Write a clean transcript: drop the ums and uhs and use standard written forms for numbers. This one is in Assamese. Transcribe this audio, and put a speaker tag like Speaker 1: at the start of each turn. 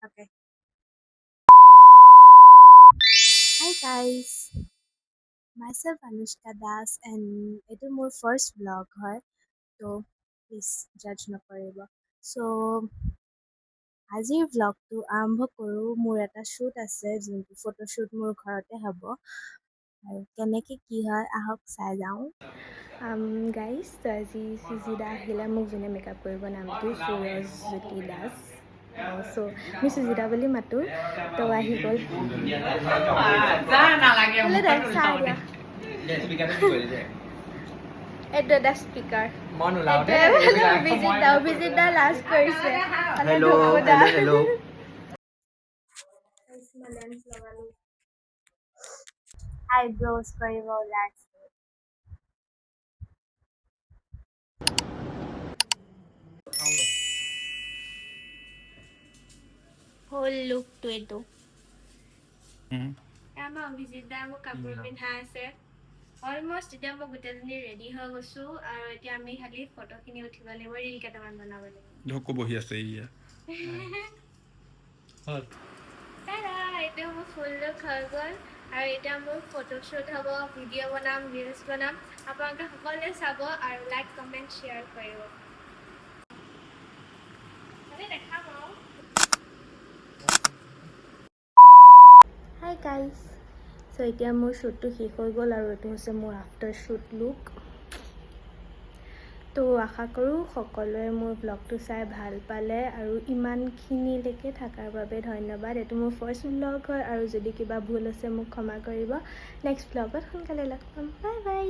Speaker 1: Okay. Hi guys, myself Anushka Das and it is my first vlog হয় তো প্লিজ জাজ নকৰিব সো আজিৰ vlogটো আৰম্ভ কৰোঁ মোৰ এটা শ্বুট আছে যোনটো ফটোশ্বুট মোৰ ঘৰতে হ'ব আৰু কেনেকৈ কি হয় আহক চাই যাওঁ গাইজ তো আজি সুজিদা আহিলে মোক যোনে মেকআপ কৰিব নামটো সুৰজজ্যোতি দাস চ' মই সুজিদা বুলি মাতোঁ তো আহি গ'ল এইটো এটা স্পীকাৰ ভিজিট দা লাষ্ট কৰিছে আইব্ৰ'জ কৰিব ওলাইছে হ'ল লুকটো এইটো আমাৰ অভিজিত দা মোক কাপোৰ পিন্ধাই আছে অলমষ্ট এতিয়া মই গোটেইজনী ৰেডি হৈ গৈছোঁ আৰু এতিয়া আমি খালি ফটোখিনি উঠিব লাগিব ৰীল কেইটামান বনাব লাগিব
Speaker 2: ধকো বহি আছে ইয়া
Speaker 1: তাৰা এতিয়া মোৰ ফুল লুক হৈ গ'ল আৰু এতিয়া মোৰ ফটোশ্বুট হ'ব ভিডিঅ' বনাম ৰিলছ বনাম আপোনালোকে সকলোৱে চাব আৰু লাইক কমেণ্ট শ্বেয়াৰ কৰিব দেখাম আৰু হাই গাইজ চ' এতিয়া মোৰ শ্বুটটো শেষ হৈ গ'ল আৰু এইটো হৈছে মোৰ আফটাৰ শ্বুট লুক তো আশা কৰোঁ সকলোৱে মোৰ ব্লগটো চাই ভাল পালে আৰু ইমানখিনিলৈকে থকাৰ বাবে ধন্যবাদ এইটো মোৰ ফাৰ্ষ্ট ব্লগ হয় আৰু যদি কিবা ভুল আছে মোক ক্ষমা কৰিব নেক্সট ব্লগত সোনকালে লগ পাম বাই বাই